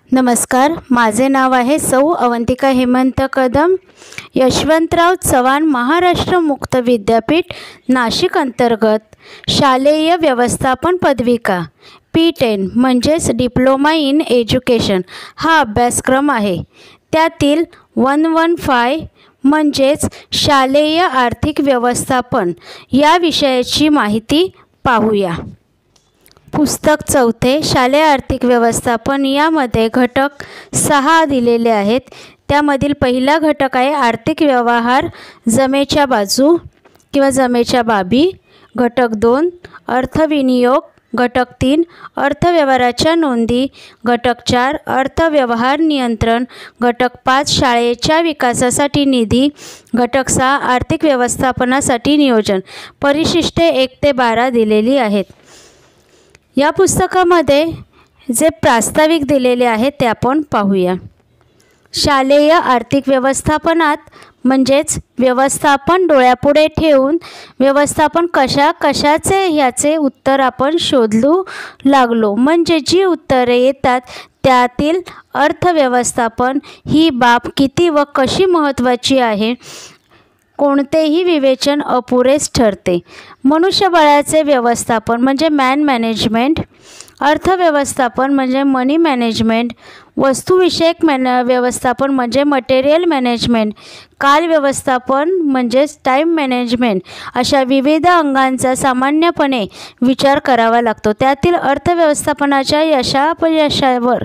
नमस्कार, माझे नाव आहे सौ अवंतिका हेमंत कदम. यशवंतराव चव्हाण महाराष्ट्र मुक्त विद्यापीठ नाशिक अंतर्गत शालेय व्यवस्थापन पदविका P10 म्हणजेच डिप्लोमा इन एज्युकेशन हा अभ्यासक्रम आहे. त्यातील 115 म्हणजेच शालेय आर्थिक व्यवस्थापन या विषयाची माहिती पाहूया. पुस्तक 4 शालेय आर्थिक व्यवस्थापन यामध्ये घटक 6 दिलेले आहेत. त्यामधील पहिला घटक आहे आर्थिक व्यवहार जमेच्या बाजू किंवा जमेच्या बाबी. घटक 2 अर्थविनियोग. घटक 3 अर्थव्यवहाराच्या नोंदी. घटक 4 अर्थव्यवहार नियंत्रण. घटक 5 शाळेच्या विकासासाठी निधी. घटक 6 आर्थिक व्यवस्थापनासाठी नियोजन. परिशिष्टे 1 ते 12 दिलेली आहेत. या पुस्तकामध्ये जे प्रास्ताविक दिलेले आहेत ते आपण पाहूया. शालेय आर्थिक व्यवस्थापनात म्हणजेच व्यवस्थापन डोळ्यापुढे ठेवून व्यवस्थापन कशाचे ह्याचे उत्तर आपण शोधू लागलो. म्हणजे जी उत्तरे येतात त्यातील अर्थव्यवस्थापन ही बाब किती व कशी महत्त्वाची आहे, कोणतेही विवेचन अपुरेच ठरते. मनुष्यबळाचे व्यवस्थापन म्हणजे मॅन मॅनेजमेंट. अर्थव्यवस्थापन म्हणजे मनी मॅनेजमेंट. वस्तुविषयक व्यवस्थापन म्हणजे मटेरियल मॅनेजमेंट. काल व्यवस्थापन म्हणजेच टाईम मॅनेजमेंट. अशा विविध अंगांचा सामान्यपणे विचार करावा लागतो. त्यातील अर्थव्यवस्थापनाच्या यशापयशावर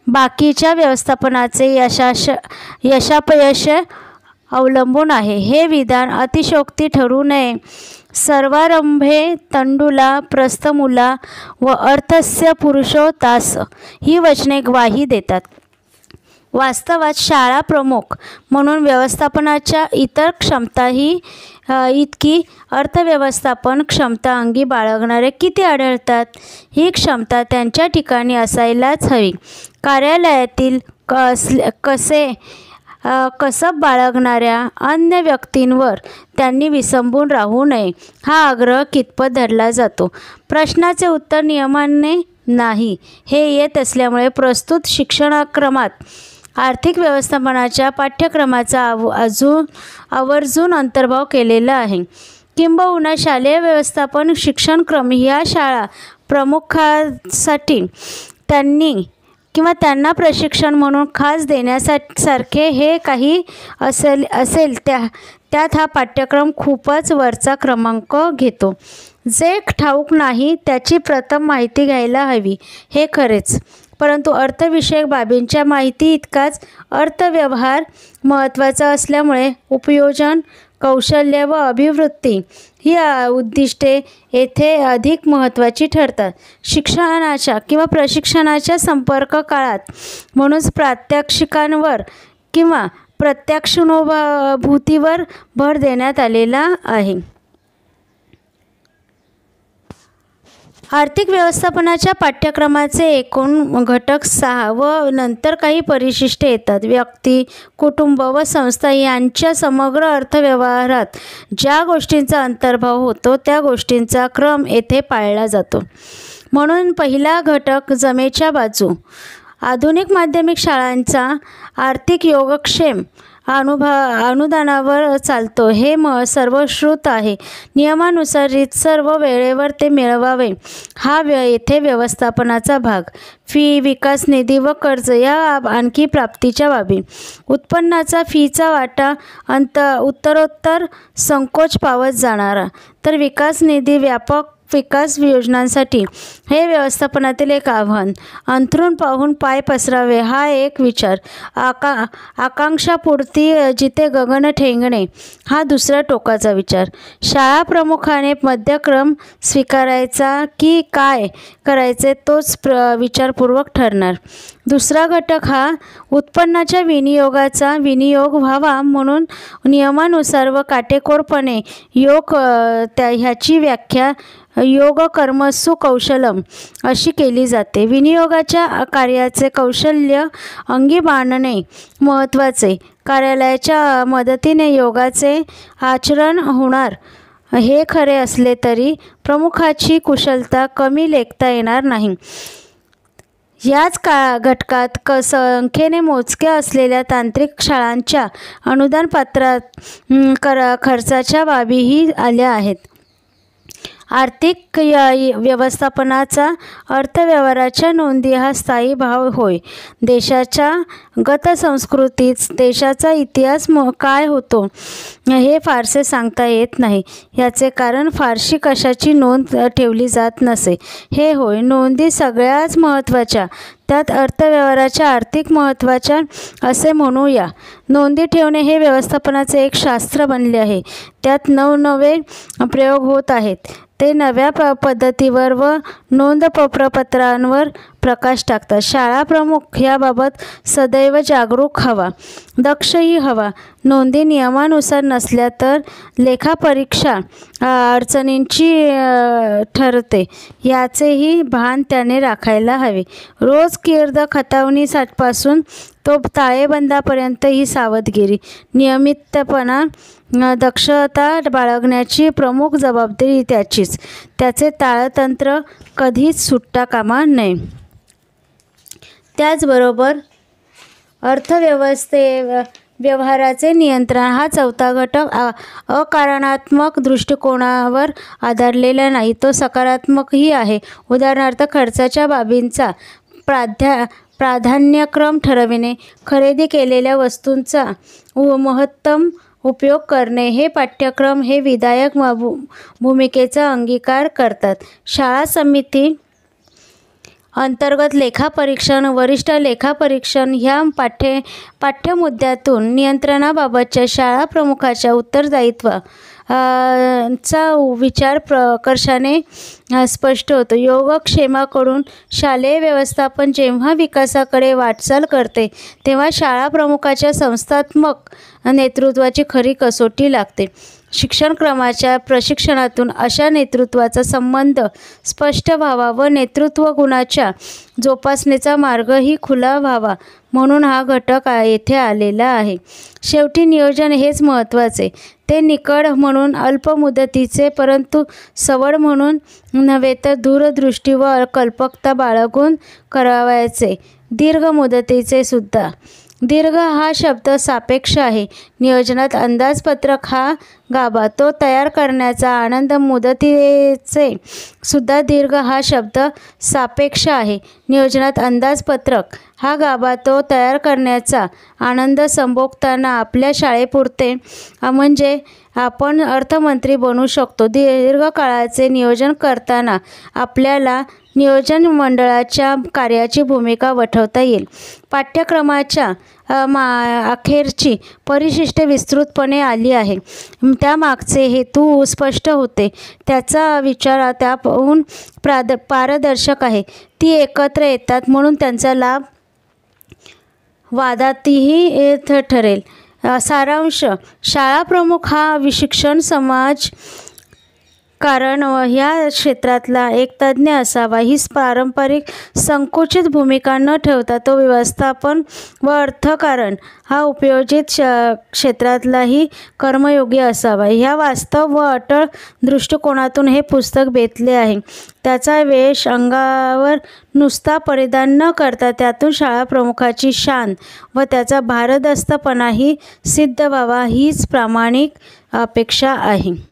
बाकीच्या व्यवस्थापनाचे यशापयश अवलंबून आहे. हे विधान अतिशयोक्ती ठरू नये. सर्वारंभे तंडुला प्रस्थमूला व अर्थस्य पुरुषोतास ही वचने ग्वाही देतात. वास्तवात शाळा प्रमुख म्हणून व्यवस्थापनाच्या इतर क्षमताही इतकी अर्थव्यवस्थापन क्षमता अंगी बाळगणारे किती आढळतात. ही क्षमता त्यांच्या ठिकाणी असायलाच हवी. कार्यालयातील कसब बाळगणाऱ्या अन्य व्यक्तींवर त्यांनी विसंबून राहू नये हा आग्रह कितपत धरला जातो. प्रश्नाचे उत्तर नियमाने नाही हे येत असल्यामुळे प्रस्तुत शिक्षणक्रमात आर्थिक व्यवस्थापनाच्या पाठ्यक्रमाचा आवर्जून अंतर्भाव केलेला आहे. किंबहुना शालेय व्यवस्थापन शिक्षणक्रम ह्या शाळा प्रमुखांसाठी त्यांना प्रशिक्षण म्हणून खास देण्यासारखे हे काही असेल त्यात हा पाठ्यक्रम खूपच वरचा क्रमांक घेतो. जे ठाऊक नाही त्याची प्रथम माहिती घ्यायला हवी हे खरेच, परंतु अर्थविषयक बाबींच्या माहिती इतकाच अर्थव्यवहार महत्त्वाचा असल्यामुळे उपयोजन, कौशल्य व अभिवृत्ती ही उद्दिष्टे येथे अधिक महत्त्वाची ठरतात. शिक्षणाच्या किंवा प्रशिक्षणाच्या संपर्क काळात म्हणून प्रात्यक्षिकांवर किंवा प्रत्यक्षानुभूतीवर भर देण्यात आलेला आहे. आर्थिक व्यवस्थापनाच्या पाठ्यक्रमाचे एकूण घटक 6 व नंतर काही परिशिष्टे येतात. व्यक्ती, कुटुंब व संस्था यांच्या समग्र अर्थव्यवहारात ज्या गोष्टींचा अंतर्भाव होतो त्या गोष्टींचा क्रम येथे पाळला जातो. म्हणून पहिला घटक जमेच्या बाजू. आधुनिक माध्यमिक शाळांचा आर्थिक योगक्षेम अनुदानावर चालतो हे सर्वश्रुत आहे. नियमानुसार रीतसर व वेळेवर ते मिळवावे हा येथे व्यवस्थापनाचा भाग. फी, विकास निधी व कर्ज या आणखी प्राप्तीच्या बाबी. उत्पन्नाचा फीचा वाटा उत्तरोत्तर संकोच पावत जाणारा, तर विकास निधी व्यापक विकास योजनांसाठी हे व्यवस्थापनातील एक आव्हान. अंथरूण पाहून पाय पसरावे हा एक विचार. आकांक्षापूर्ती जिथे गगन ठेंगणे हा दुसरा टोकाचा विचार. शाळा प्रमुखाने मध्यक्रम स्वीकारायचा की काय करायचे तोच विचारपूर्वक ठरणार. दुसरा घटक हा उत्पन्नाच्या विनियोगाचा विनियोग व्हावा म्हणून नियमानुसार व काटेकोरपणे ह्याची व्याख्या योग कर्मसु कौशलम अशी केली जाते. विनियोगाच्या कार्याचे कौशल्य अंगी बाणणे महत्त्वाचे. कार्यालयाच्या मदतीने योगाचे आचरण होणार हे खरे असले तरी प्रमुखाची कुशलता कमी लेखता येणार नाही. याच घटकात संख्येने मोजक्या असलेल्या तांत्रिक शाळांच्या अनुदान पात्रात खर्चाच्या बाबीही आल्या आहेत. आर्थिक व्यवस्थापनाचा अर्थव्यवहाराच्या नोंदी हा स्थायी भाव होय. देशाच्या गतसंस्कृतीत देशाचा इतिहास काय होतो हे फारसे सांगता येत नाही. याचे कारण फारशी कशाची नोंद ठेवली जात नसे हे होय. नोंदी सगळ्याच महत्त्वाच्या, त्यात अर्थव्यवहाराच्या आर्थिक महत्त्वाच्या असे म्हणूया. नोंदी ठेवणे हे व्यवस्थापनाचे एक शास्त्र बनले आहे. त्यात नवनवे प्रयोग होत आहेत. ते नव्या पद्धतीवर व नोंद प्रपत्रांवर प्रकाश टाकतात. शाळा प्रमुख याबाबत सदैव जागरूक हवा, दक्षही हवा. नोंदी नियमानुसार नसल्या तर लेखापरीक्षा अडचणींची ठरते याचेही भान त्याने राखायला हवे. रोज कीर्द खतावणीपासून तो ताळेबंदापर्यंत ही सावधगिरी, नियमितपणा, दक्षता बाळगण्याची प्रमुख जबाबदारी त्याचीच. त्याचे ताळतंत्र कधीच सुटता कामा नये. त्याचबरोबर व्यवहाराचे नियंत्रण हा चौथा घटक अकारात्मक दृष्टिकोनावर आधारलेला नाही, तो सकारात्मकही आहे. उदाहरणार्थ खर्चाच्या बाबींचा प्राधान्यक्रम ठरविणे, खरेदी केलेल्या वस्तूंचा महत्तम उपयोग करणे हे पाठ्यक्रम हे विधायक भूमिकेचा अंगीकार करतात. शाळा समिती अंतर्गत लेखापरीक्षण, वरिष्ठ लेखापरीक्षण ह्या पाठ्यमुद्द्यातून नियंत्रणाबाबतच्या शाळा प्रमुखाच्या उत्तरदायित्वाचा विचार प्रकर्षाने स्पष्ट होतो. योगक्षेमाकडून शालेय व्यवस्थापन जेव्हा विकासाकडे वाटचाल करते तेव्हा शाळा प्रमुखाच्या संस्थात्मक नेतृत्वाची खरी कसोटी लागते. शिक्षणक्रमाच्या प्रशिक्षणातून अशा नेतृत्वाचा संबंध स्पष्ट व्हावा व नेतृत्व गुणाच्या जोपासनेचा मार्गही खुला व्हावा म्हणून हा घटक येथे आलेला आहे. शेवटी नियोजन हेच महत्त्वाचे. ते निकड म्हणून अल्पमुदतीचे, परंतु सवड म्हणून नव्हे तर दूरदृष्टी व कल्पकता बाळगून करावयाचे. दीर्घ मुदतीचे सुद्धा. दीर्घ हा शब्द सापेक्ष आहे. नियोजनात अंदाजपत्रक हा गाभा, तो तयार करण्याचा आनंद. मुदतीचे सुद्धा दीर्घ हा शब्द सापेक्ष आहे. नियोजनात अंदाजपत्रक हा गाभा, तो तयार करण्याचा आनंद संभोगताना आपल्या शाळेपुरते म्हणजे आपण अर्थमंत्री बनू शकतो. दीर्घकाळाचे नियोजन करताना आपल्याला नियोजन मंडळाच्या कार्याची भूमिका वठवता येईल. पाठ्यक्रमाच्या अखेरची परिशिष्टे विस्तृतपणे आली आहे. त्यामागचे हेतू स्पष्ट होते. त्याचा विचार त्याहून पारदर्शक आहे. ती एकत्र येतात म्हणून त्यांचा लाभ वादातीही ठरेल. सारांश. शाळा प्रमुख हा शिक्षण समाज कारण ह्या क्षेत्रातला एक तज्ज्ञ असावा. ही पारंपरिक संकुचित भूमिका न ठेवता तो व्यवस्थापन व अर्थकारण हा उपयोजित क्षेत्रातलाही कर्मयोगी असावा. ह्या वास्तव व अटळ दृष्टिकोनातून हे पुस्तक बेतले आहे. त्याचा वेश अंगावर नुसता परिधान न करता त्यातून शाळा प्रमुखाची शान व त्याचा भारदस्तपणाही सिद्ध व्हावा हीच प्रामाणिक अपेक्षा आहे.